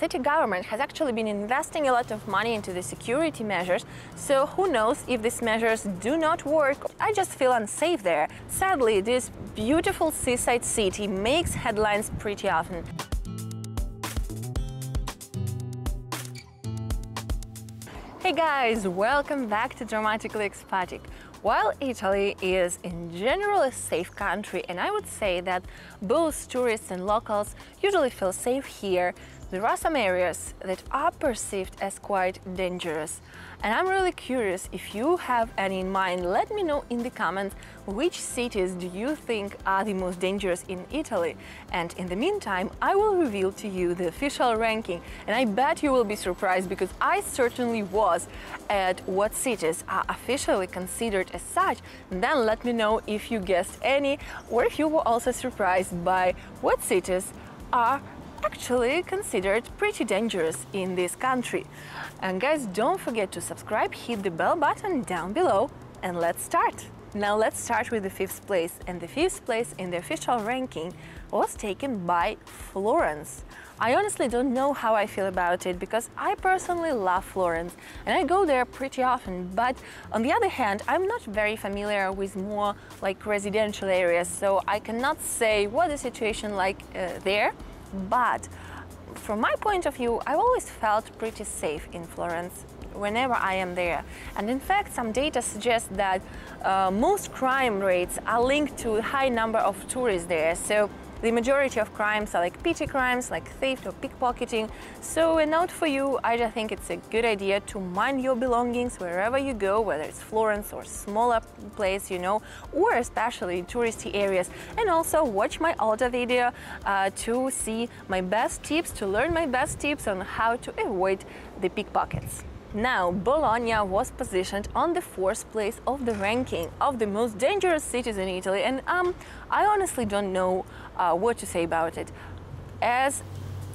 city government has actually been investing a lot of money into the security measures, so who knows if these measures do not work. I just feel unsafe there. Sadly, this beautiful seaside city makes headlines pretty often. Hey guys, welcome back to Dramatically Expatic. While Italy is in general a safe country, and I would say that both tourists and locals usually feel safe here, there are some areas that are perceived as quite dangerous. And I'm really curious, if you have any in mind, let me know in the comments which cities do you think are the most dangerous in Italy. And in the meantime, I will reveal to you the official ranking, and I bet you will be surprised because I certainly was at what cities are officially considered as such. And then let me know if you guessed any, or if you were also surprised by what cities are actually considered pretty dangerous in this country. And guys, don't forget to subscribe, hit the bell button down below, and let's start. Now let's start with the 5th place, and the 5th place in the official ranking was taken by Florence. I honestly don't know how I feel about it because I personally love Florence and I go there pretty often, but on the other hand, I'm not very familiar with more like residential areas, so I cannot say what the situation like there. But from my point of view, I've always felt pretty safe in Florence whenever I am there. And in fact, some data suggests that most crime rates are linked to a high number of tourists there. So the majority of crimes are like petty crimes, like theft or pickpocketing. So a note for you, I just think it's a good idea to mind your belongings wherever you go, whether it's Florence or smaller place, you know, or especially in touristy areas. And also watch my older video to see my best tips, to learn my best tips on how to avoid the pickpockets. Now, Bologna was positioned on the 4th place of the ranking of the most dangerous cities in Italy, and I honestly don't know what to say about it. As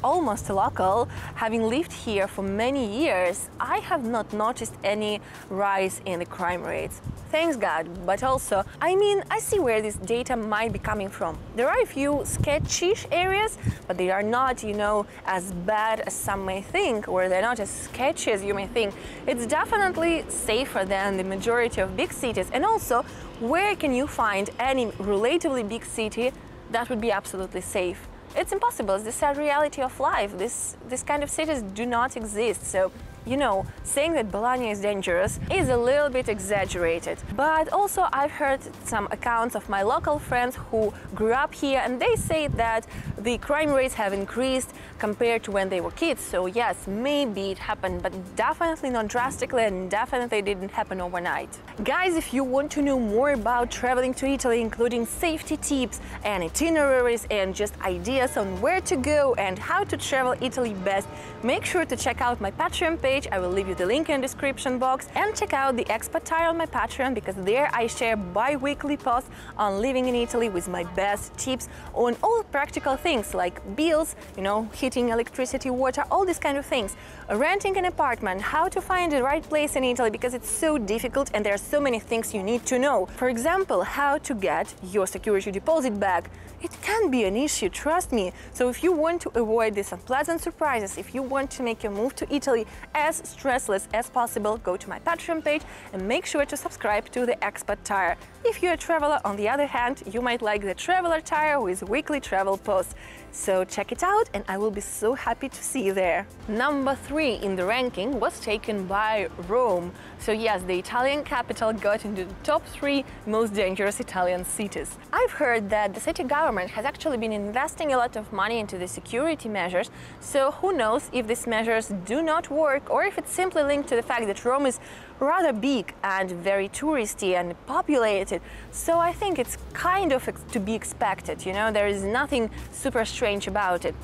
almost a local, having lived here for many years, I have not noticed any rise in the crime rates. Thanks God, but also, I mean, I see where this data might be coming from. There are a few sketchy-ish areas, but they are not, you know, as bad as some may think, or they're not as sketchy as you may think. It's definitely safer than the majority of big cities. And also, where can you find any relatively big city that would be absolutely safe? It's impossible. It's the sad reality of life. This kind of cities do not exist. So, you know, saying that Bologna is dangerous is a little bit exaggerated. But also I've heard some accounts of my local friends who grew up here, and they say that the crime rates have increased compared to when they were kids. So yes, maybe it happened, but definitely not drastically, and definitely didn't happen overnight. Guys, if you want to know more about traveling to Italy, including safety tips and itineraries and just ideas on where to go and how to travel Italy best, make sure to check out my Patreon page. I will leave you the link in the description box, and check out the expat tire on my Patreon, because there I share bi-weekly posts on living in Italy with my best tips on all practical things like bills, you know, heating, electricity, water, all these kind of things. Renting an apartment, how to find the right place in Italy because it's so difficult and there are so many things you need to know. For example, how to get your security deposit back. It can be an issue, trust me. So if you want to avoid these unpleasant surprises, if you want to make your move to Italy as stressless as possible, go to my Patreon page and make sure to subscribe to the Expat Tire. If you're a traveler, on the other hand, you might like the Traveler Tire with weekly travel posts. So check it out, and I will be so happy to see you there. Number 3 in the ranking was taken by Rome. So yes, the Italian capital got into the top 3 most dangerous Italian cities. I've heard that the city government has actually been investing a lot of money into the security measures, so who knows if these measures do not work, or if it's simply linked to the fact that Rome is rather big and very touristy and populated. So I think it's kind of to be expected, you know, there is nothing super strange about it.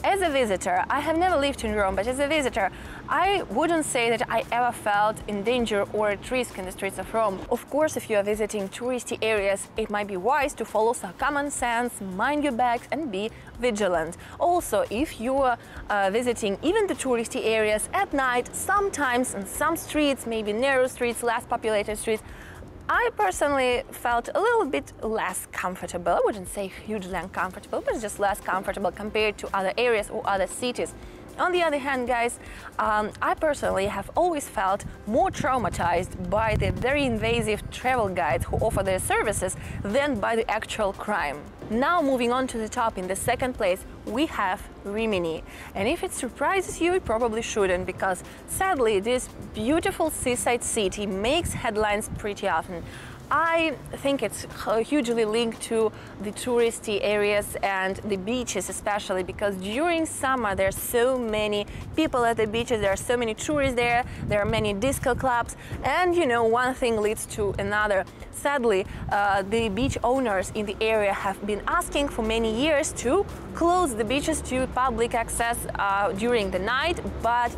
As a visitor, I have never lived in Rome, but as a visitor, I wouldn't say that I ever felt in danger or at risk in the streets of Rome. Of course, if you are visiting touristy areas, it might be wise to follow some common sense, mind your bags and be vigilant. Also, if you are visiting even the touristy areas at night, sometimes in some streets, maybe narrow streets, less populated streets, I personally felt a little bit less comfortable. I wouldn't say hugely uncomfortable, but just less comfortable compared to other areas or other cities. On the other hand, guys, I personally have always felt more traumatized by the very invasive travel guides who offer their services than by the actual crime. Now moving on to the top, in the second place, we have Rimini. And if it surprises you, it probably shouldn't, because sadly this beautiful seaside city makes headlines pretty often. I think it's hugely linked to the touristy areas and the beaches, especially because during summer there are so many people at the beaches, there are so many tourists there are many disco clubs, and you know, one thing leads to another. Sadly, the beach owners in the area have been asking for many years to close the beaches to public access during the night, but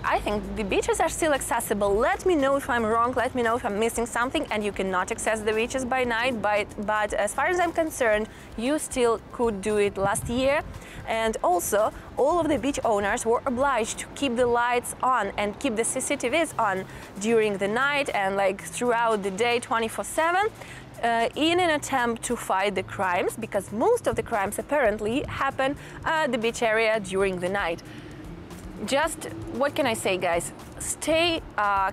I think the beaches are still accessible. Let me know if I'm wrong, let me know if I'm missing something and you cannot access the beaches by night, but as far as I'm concerned, you still could do it last year. And also, all of the beach owners were obliged to keep the lights on and keep the CCTVs on during the night and like throughout the day 24/7. In an attempt to fight the crimes, because most of the crimes apparently happen at the beach area during the night. Just, what can I say, guys? Stay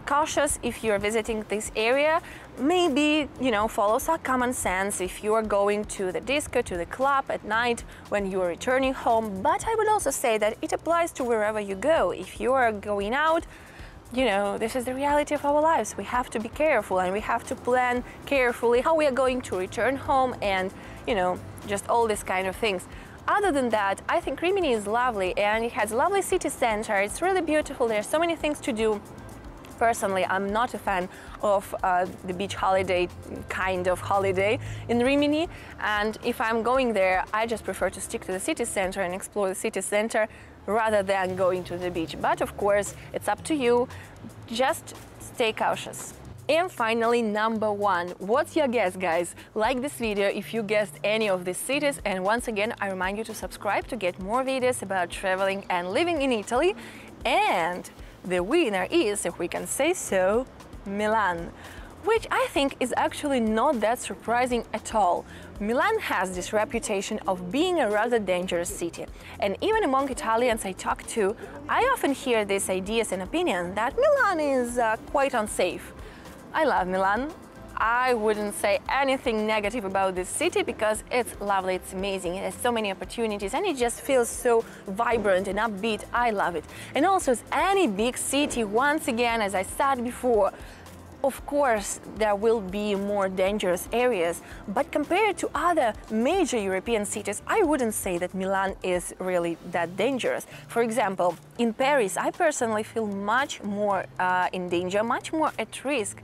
cautious if you're visiting this area. Maybe, you know, follow some common sense if you are going to the disco, to the club at night when you are returning home. But I would also say that it applies to wherever you go. If you are going out, you know, this is the reality of our lives. We have to be careful and we have to plan carefully how we are going to return home and, you know, just all these kind of things. Other than that, I think Rimini is lovely and it has a lovely city center. It's really beautiful. There's so many things to do. Personally, I'm not a fan of the beach holiday kind of holiday in Rimini, and if I'm going there, I just prefer to stick to the city center and explore the city center rather than going to the beach. But of course, it's up to you. Just stay cautious. And finally, number one. What's your guess, guys? Like this video if you guessed any of these cities, and once again, I remind you to subscribe to get more videos about traveling and living in Italy. And the winner is, if we can say so, Milan, which I think is actually not that surprising at all. Milan has this reputation of being a rather dangerous city, and even among Italians I talk to, I often hear these ideas and opinions that Milan is quite unsafe. I love Milan. I wouldn't say anything negative about this city because it's lovely, it's amazing, it has so many opportunities and it just feels so vibrant and upbeat. I love it. And also, as any big city, once again, as I said before, of course there will be more dangerous areas, but compared to other major European cities, I wouldn't say that Milan is really that dangerous. For example, in Paris, I personally feel much more in danger, much more at risk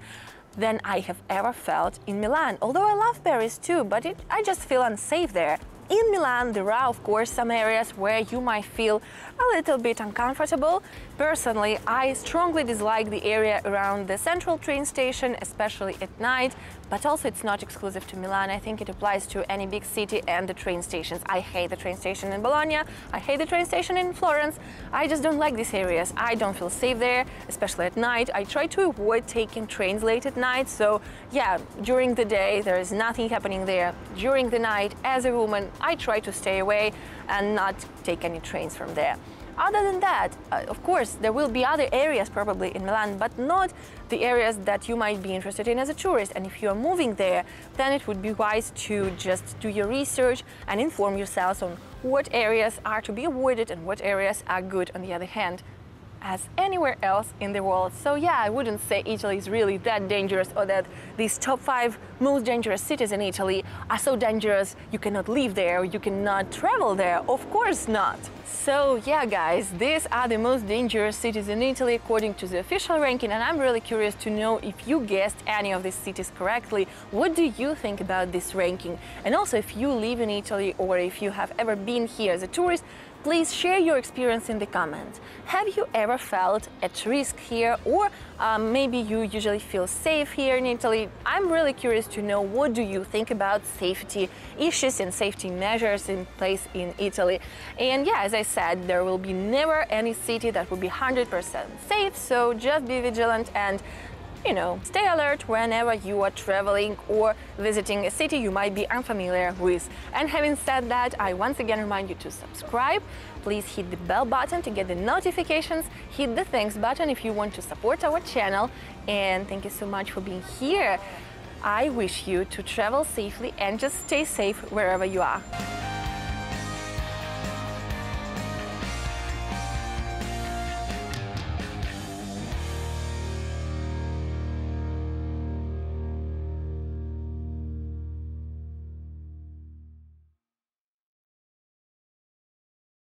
than I have ever felt in Milan. Although I love Paris too, but I just feel unsafe there. In Milan, there are, of course, some areas where you might feel a little bit uncomfortable. Personally, I strongly dislike the area around the central train station, especially at night, but also it's not exclusive to Milan. I think it applies to any big city and the train stations. I hate the train station in Bologna, I hate the train station in Florence. I just don't like these areas. I don't feel safe there, especially at night. I try to avoid taking trains late at night, so yeah, during the day there is nothing happening there. During the night, as a woman, I try to stay away and not take any trains from there. Other than that, of course, there will be other areas probably in Milan, but not the areas that you might be interested in as a tourist. And if you are moving there, then it would be wise to just do your research and inform yourselves on what areas are to be avoided and what areas are good, on the other hand, as anywhere else in the world. So yeah, I wouldn't say Italy is really that dangerous, or that these top 5 most dangerous cities in Italy are so dangerous you cannot live there or you cannot travel there. Of course not. So yeah, guys, these are the most dangerous cities in Italy according to the official ranking, and I'm really curious to know if you guessed any of these cities correctly. What do you think about this ranking? And also, if you live in Italy or if you have ever been here as a tourist, please share your experience in the comments. Have you ever felt at risk here, or maybe you usually feel safe here in Italy? I'm really curious to know, what do you think about safety issues and safety measures in place in Italy? And yeah, as I said, there will be never any city that will be 100% safe, so just be vigilant and stay alert whenever you are traveling or visiting a city you might be unfamiliar with. And having said that, I once again remind you to subscribe. Please hit the bell button to get the notifications, hit the thanks button if you want to support our channel, and thank you so much for being here. I wish you to travel safely and just stay safe wherever you are.